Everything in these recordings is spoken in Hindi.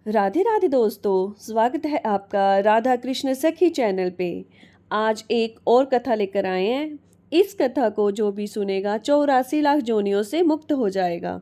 राधे राधे दोस्तों, स्वागत है आपका राधा कृष्ण सखी चैनल पे। आज एक और कथा लेकर आए हैं। इस कथा को जो भी सुनेगा 84 लाख जोनियों से मुक्त हो जाएगा।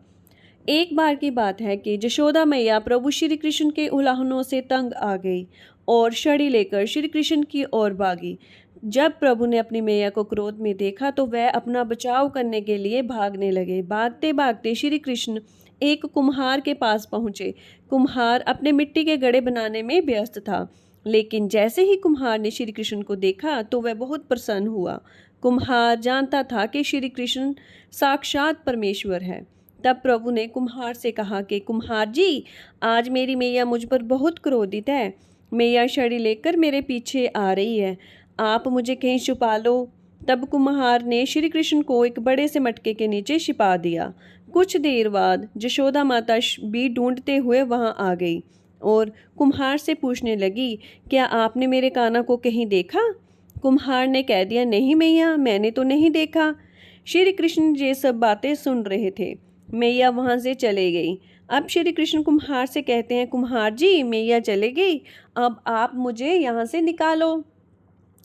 एक बार की बात है कि यशोदा मैया प्रभु श्री कृष्ण के उल्लाहनों से तंग आ गई और छड़ी लेकर श्री कृष्ण की ओर भागी। जब प्रभु ने अपनी मैया को क्रोध में देखा तो वह अपना बचाव करने के लिए भागने लगे। भागते भागते श्री कृष्ण एक कुम्हार के पास पहुंचे। कुम्हार अपने मिट्टी के घड़े बनाने में व्यस्त था, लेकिन जैसे ही कुम्हार ने श्री कृष्ण को देखा तो वह बहुत प्रसन्न हुआ। कुम्हार जानता था कि श्री कृष्ण साक्षात परमेश्वर है। तब प्रभु ने कुम्हार से कहा कि कुम्हार जी, आज मेरी मैया मुझ पर बहुत क्रोधित है। मैया छड़ी लेकर मेरे पीछे आ रही है, आप मुझे कहीं छुपा लो। तब कुम्हार ने श्री कृष्ण को एक बड़े से मटके के नीचे छिपा दिया। कुछ देर बाद यशोदा माता भी ढूंढते हुए वहां आ गई और कुम्हार से पूछने लगी, क्या आपने मेरे काना को कहीं देखा? कुम्हार ने कह दिया, नहीं मैया, मैंने तो नहीं देखा। श्री कृष्ण ये सब बातें सुन रहे थे। मैया वहां से चले गई। अब श्री कृष्ण कुम्हार से कहते हैं, कुम्हार जी, मैया चले गई, अब आप मुझे यहाँ से निकालो।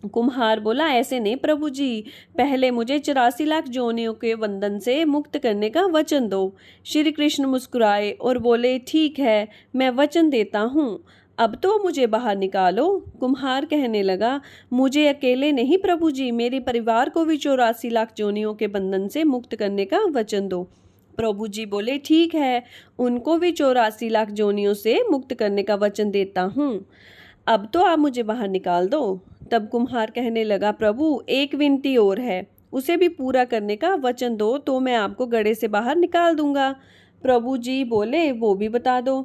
कुम्हार बोला, ऐसे नहीं प्रभु जी, पहले मुझे 84 लाख जोनियों के बंधन से मुक्त करने का वचन दो। श्री कृष्ण मुस्कुराए और बोले, ठीक है, मैं वचन देता हूँ, अब तो मुझे बाहर निकालो। कुम्हार कहने लगा, मुझे अकेले नहीं प्रभु जी, मेरे परिवार को भी 84 लाख जोनियों के बंधन से मुक्त करने का वचन दो। प्रभु जी बोले, ठीक है, उनको भी 84 लाख जोनियों से मुक्त करने का वचन देता हूँ, अब तो आप मुझे बाहर निकाल दो। तब कुम्हार कहने लगा, प्रभु एक विनती और है, उसे भी पूरा करने का वचन दो तो मैं आपको गड्ढे से बाहर निकाल दूंगा। प्रभु जी बोले, वो भी बता दो।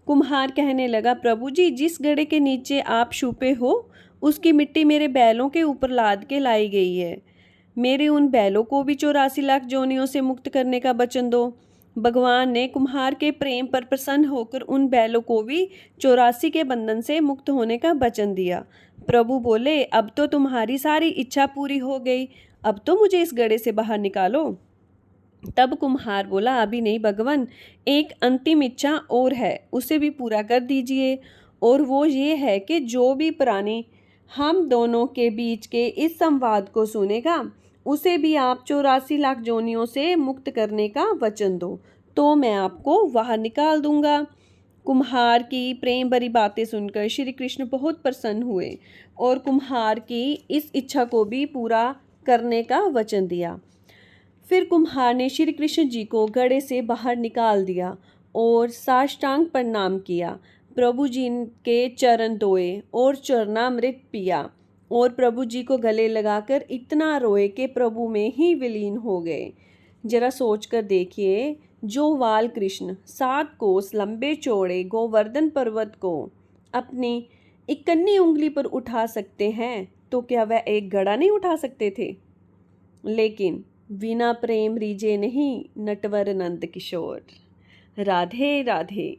कुम्हार कहने लगा, प्रभु जी, जिस गड्ढे के नीचे आप छुपे हो उसकी मिट्टी मेरे बैलों के ऊपर लाद के लाई गई है, मेरे उन बैलों को भी 84 लाख जोनियों से मुक्त करने का वचन दो। भगवान ने कुम्हार के प्रेम पर प्रसन्न होकर उन बैलों को भी 84 के बंधन से मुक्त होने का वचन दिया। प्रभु बोले, अब तो तुम्हारी सारी इच्छा पूरी हो गई, अब तो मुझे इस गड्ढे से बाहर निकालो। तब कुम्हार बोला, अभी नहीं भगवान, एक अंतिम इच्छा और है, उसे भी पूरा कर दीजिए। और वो ये है कि जो भी प्राणी हम दोनों के बीच के इस संवाद को सुनेगा उसे भी आप 84 लाख जोनियों से मुक्त करने का वचन दो, तो मैं आपको बाहर निकाल दूंगा। कुम्हार की प्रेम भरी बातें सुनकर श्री कृष्ण बहुत प्रसन्न हुए और कुम्हार की इस इच्छा को भी पूरा करने का वचन दिया। फिर कुम्हार ने श्री कृष्ण जी को घड़े से बाहर निकाल दिया और साष्टांग प्रणाम किया। प्रभु जी के चरण धोए और चरणामृत पिया और प्रभु जी को गले लगाकर इतना रोए कि प्रभु में ही विलीन हो गए। जरा सोचकर देखिए, जो बाल कृष्ण 7 कोस लंबे चौड़े गोवर्धन पर्वत को अपनी इकन्नी उंगली पर उठा सकते हैं, तो क्या वह एक घड़ा नहीं उठा सकते थे? लेकिन बिना प्रेम रीजे नहीं, नटवर नंद किशोर। राधे राधे।